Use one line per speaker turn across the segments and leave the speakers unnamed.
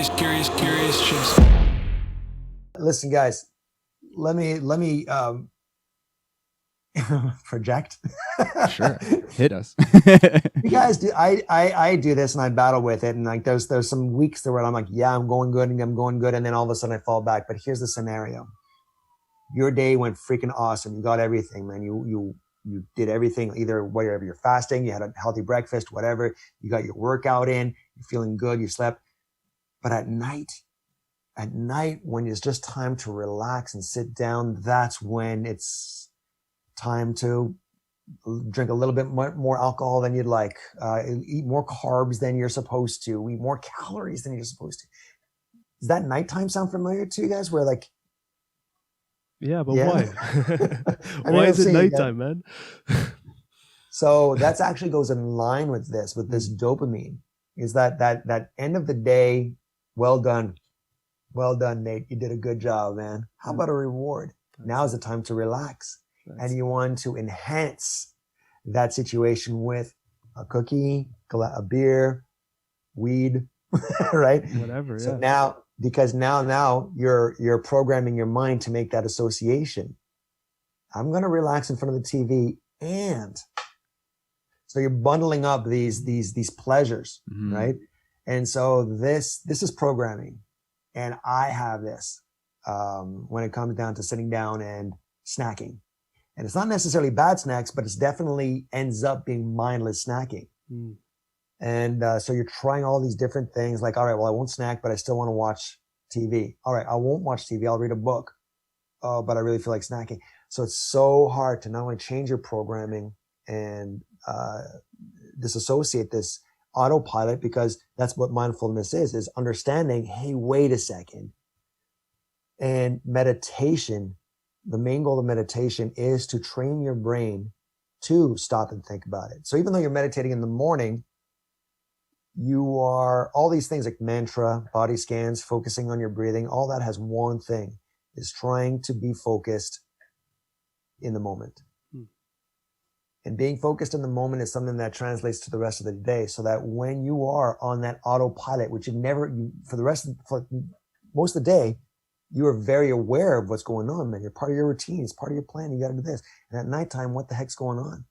curious chips.
Listen, guys, let me project.
Sure, hit us.
You guys do. I do this and I battle with it, and like there's some weeks where I'm like, yeah, I'm going good, and then all of a sudden I fall back. But here's the scenario: your day went freaking awesome. You got everything, man. You did everything. Either whatever you're fasting, you had a healthy breakfast, whatever. You got your workout in. You're feeling good. You slept. But at night when it's just time to relax and sit down, that's when it's time to drink a little bit more alcohol than you'd like, eat more carbs than you're supposed to, eat more calories than you're supposed to. Does that nighttime sound familiar to you guys? Where like,
yeah, but
yeah?
why? Why is it nighttime, man?
So that's actually goes in line with this dopamine. Is that end of the day? Well done, Nate. You did a good job, man. How about a reward? Now is the time to relax. And you want to enhance that situation with a cookie, a beer, weed, right?
Whatever.
So
yeah.
now, because now you're programming your mind to make that association. I'm going to relax in front of the TV, and so you're bundling up these pleasures, right? And so this is programming, and I have this when it comes down to sitting down and snacking. And it's not necessarily bad snacks, but it's definitely ends up being mindless snacking. And so you're trying all these different things like, all right, well, I won't snack, but I still want to watch TV. All right, I won't watch TV. I'll read a book. Oh, but I really feel like snacking. So it's so hard to not only change your programming and disassociate this autopilot, because that's what mindfulness is understanding, hey, wait a second. And meditation, the main goal of meditation is to train your brain to stop and think about it. So even though you're meditating in the morning, you are all these things like mantra, body scans, focusing on your breathing, all that has one thing, is trying to be focused in the moment. And being focused in the moment is something that translates to the rest of the day, so that when you are on that autopilot, which for most of the day, you are very aware of what's going on, man. You're part of your routine. It's part of your plan. You got to do this. And at nighttime, what the heck's going on?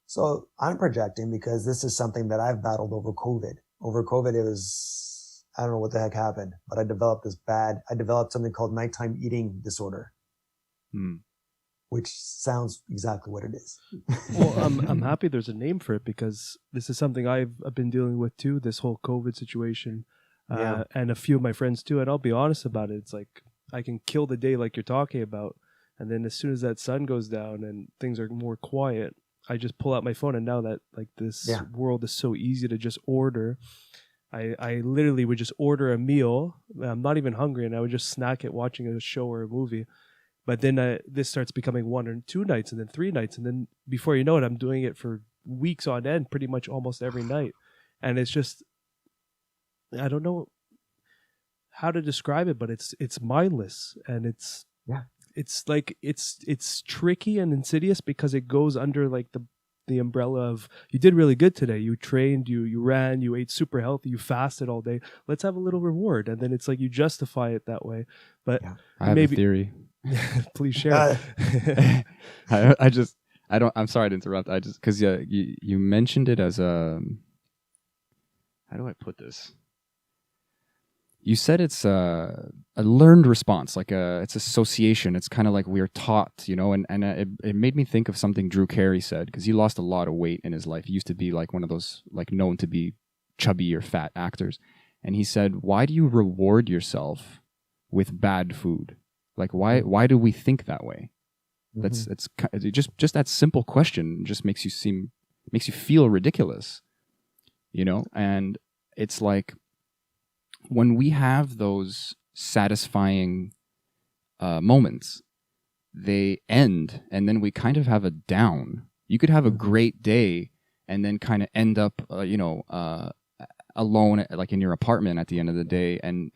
So I'm projecting because this is something that I've battled over COVID. Over COVID, it was, I don't know what the heck happened, but I developed something called nighttime eating disorder, which sounds exactly what it is.
Well, I'm happy there's a name for it, because this is something I've been dealing with too, this whole COVID situation. And a few of my friends too, and I'll be honest about it. It's like I can kill the day like you're talking about, and then as soon as that sun goes down and things are more quiet, I just pull out my phone. And now that like this world is so easy to just order, I literally would just order a meal. I'm not even hungry, and I would just snack it watching a show or a movie. But then this starts becoming 1 or 2 nights, and then 3 nights, and then before you know it, I'm doing it for weeks on end, pretty much almost every night, and it's just, I don't know how to describe it, but it's mindless, and it's like it's tricky and insidious, because it goes under like the umbrella of, you did really good today, you trained, you ran, you ate super healthy, you fasted all day, let's have a little reward, and then it's like you justify it that way. But
I have a theory.
Please share.
I'm sorry to interrupt. Because you mentioned it as a, how do I put this? You said it's a learned response, like it's association. It's kind of like we're taught, and it made me think of something Drew Carey said, because he lost a lot of weight in his life. He used to be like one of those like known to be chubby or fat actors. And he said, why do you reward yourself with bad food? Like, why do we think that way? It's just that simple question just makes you feel ridiculous, and it's like, when we have those satisfying moments, they end, and then we kind of have a down. You could have a great day and then kind of end up, alone, like in your apartment at the end of the day, and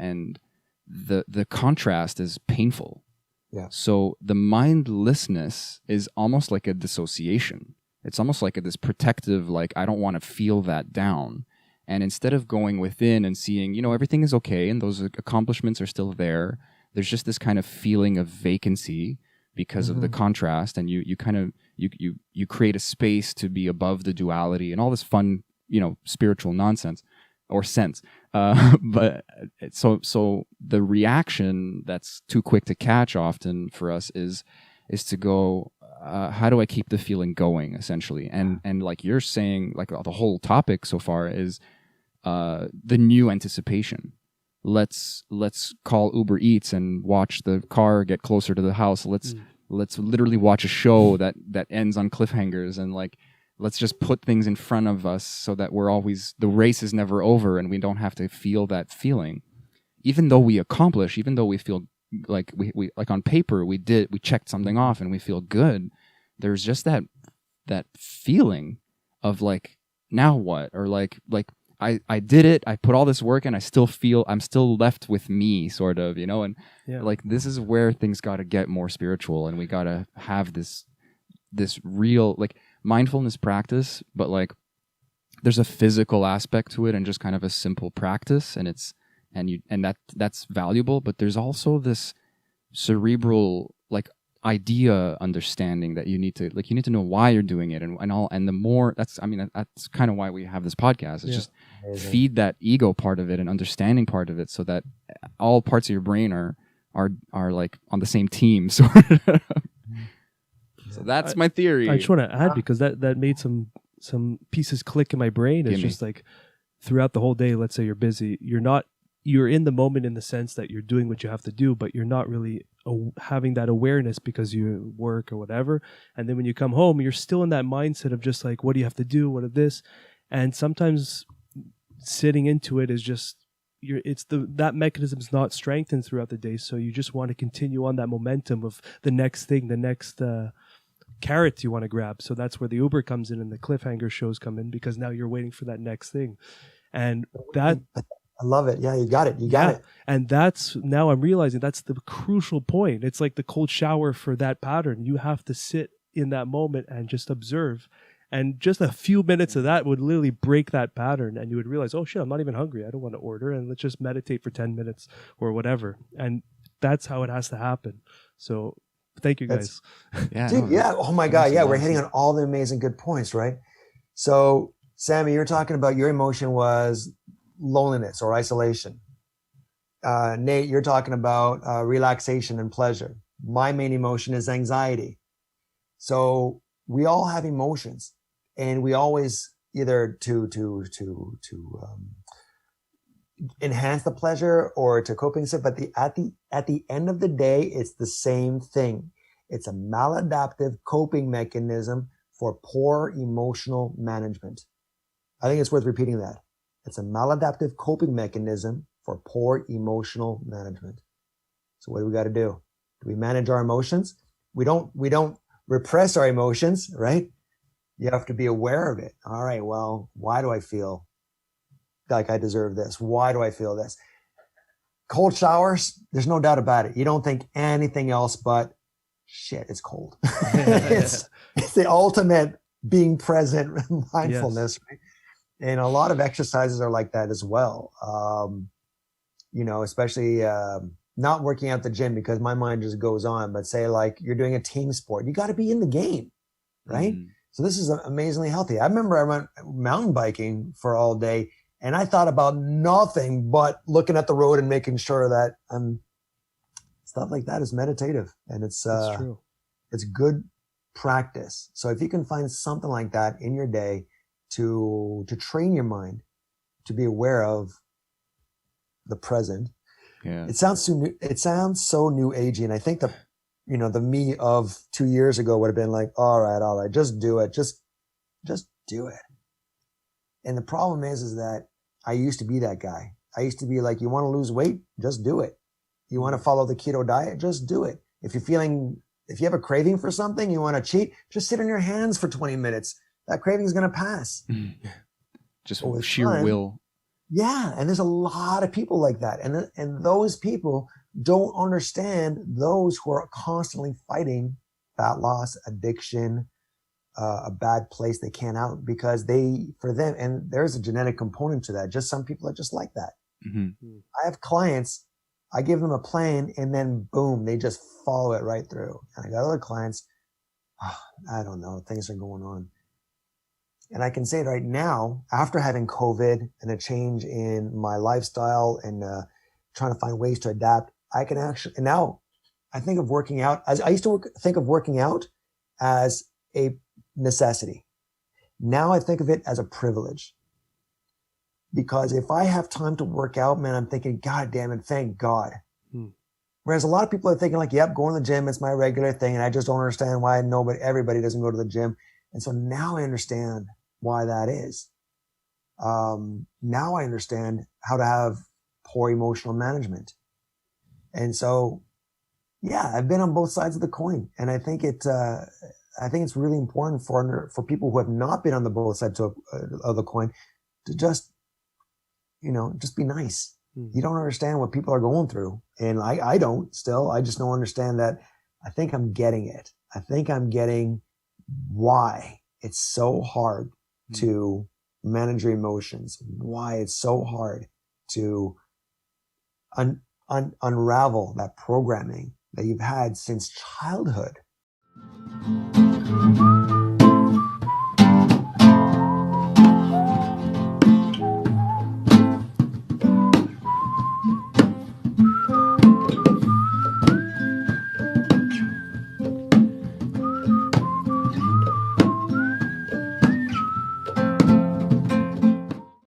the contrast is painful.
Yeah.
So the mindlessness is almost like a dissociation. It's almost like this protective, like, I don't want to feel that down. And instead of going within and seeing, everything is okay and those accomplishments are still there, there's just this kind of feeling of vacancy because of the contrast, and you kind of you create a space to be above the duality and all this fun, spiritual nonsense or sense. But so the reaction that's too quick to catch often for us is to go, how do I keep the feeling going, essentially? And like you're saying, like the whole topic so far is the new anticipation. Let's call Uber Eats and watch the car get closer to the house. Let's literally watch a show that ends on cliffhangers, and like let's just put things in front of us so that the race is never over and we don't have to feel that feeling. Even though we accomplish, even though we feel like we like on paper we checked something off and we feel good, there's just that feeling of like, now what? Or like I did it, I put all this work in, I'm still left with me, sort of, and like this is where things got to get more spiritual, and we got to have this real like mindfulness practice, but like there's a physical aspect to it and just kind of a simple practice, and that's valuable, but there's also this cerebral like idea understanding that you need to know why you're doing it and all, and the more that's kind of why we have this podcast. It's just feed that ego part of it and understanding part of it, so that all parts of your brain are like on the same team, sort of. So that's my theory.
I just want to add, because that made some pieces click in my brain. It's just like throughout the whole day, let's say you're busy, you're in the moment in the sense that you're doing what you have to do, but you're not really having that awareness because you work or whatever. And then when you come home, you're still in that mindset of just like, what do you have to do? What of this? And sometimes sitting into it is just, that mechanism is not strengthened throughout the day. So you just want to continue on that momentum of the next thing, the next carrot you want to grab. So that's where the Uber comes in and the cliffhanger shows come in, because now you're waiting for that next thing. And that...
I love it. Yeah, you got it. You got it.
And now I'm realizing that's the crucial point. It's like the cold shower for that pattern. You have to sit in that moment and just observe. And just a few minutes of that would literally break that pattern. And you would realize, oh shit, I'm not even hungry. I don't want to order. And let's just meditate for 10 minutes or whatever. And that's how it has to happen. So thank you guys.
Oh my God. Yeah. We're hitting on all the amazing good points, right? So Sammy, you're talking about your emotion was loneliness or isolation. Nate, you're talking about relaxation and pleasure. My main emotion is anxiety. So we all have emotions, and we always either to enhance the pleasure or to coping stuff. But at the end of the day, it's the same thing. It's a maladaptive coping mechanism for poor emotional management. I think it's worth repeating that. It's a maladaptive coping mechanism for poor emotional management. So what do we got to do? Do we manage our emotions? We don't repress our emotions, right? You have to be aware of it. All right, well, why do I feel like I deserve this? Why do I feel this? Cold showers, there's no doubt about it. You don't think anything else but, shit, it's cold. It's the ultimate being present mindfulness, right? And a lot of exercises are like that as well. Especially not working out the gym, because my mind just goes on, but say like you're doing a team sport, you got to be in the game, right? So this is amazingly healthy. I remember I went mountain biking for all day, and I thought about nothing but looking at the road and making sure that stuff like that is meditative, and it's true. It's good practice. So if you can find something like that in your day to train your mind to be aware of the present. Yeah. It sounds so new agey. And I think the me of 2 years ago would have been like, all right, just do it. Just do it. And the problem is that I used to be that guy. I used to be like, you want to lose weight? Just do it. You want to follow the keto diet? Just do it. If you have a craving for something, you want to cheat, just sit on your hands for 20 minutes. That craving is going to pass.
Just sheer will.
Yeah. And there's a lot of people like that. And those people don't understand those who are constantly fighting fat loss, addiction, a bad place they can't out because for them, and there's a genetic component to that. Just some people are just like that.
Mm-hmm.
I have clients, I give them a plan and then boom, they just follow it right through. And I got other clients, I don't know, things are going on. And I can say right now, after having COVID and a change in my lifestyle and trying to find ways to adapt, I can actually, and now I think of working out as I used to think of working out as a necessity. Now I think of it as a privilege. Because if I have time to work out, man, I'm thinking, God damn it, thank God. Whereas a lot of people are thinking like, yep, going to the gym, it's my regular thing. And I just don't understand why everybody doesn't go to the gym. And so now I understand why that is. Now I understand how to have poor emotional management. And so, yeah, I've been on both sides of the coin. And I think it's really important for people who have not been on the both sides of the coin to just be nice. You don't understand what people are going through. And I don't still. I just don't understand that. I think I'm getting it. I think I'm getting why it's so hard to manage your emotions, why it's so hard to unravel that programming that you've had since childhood.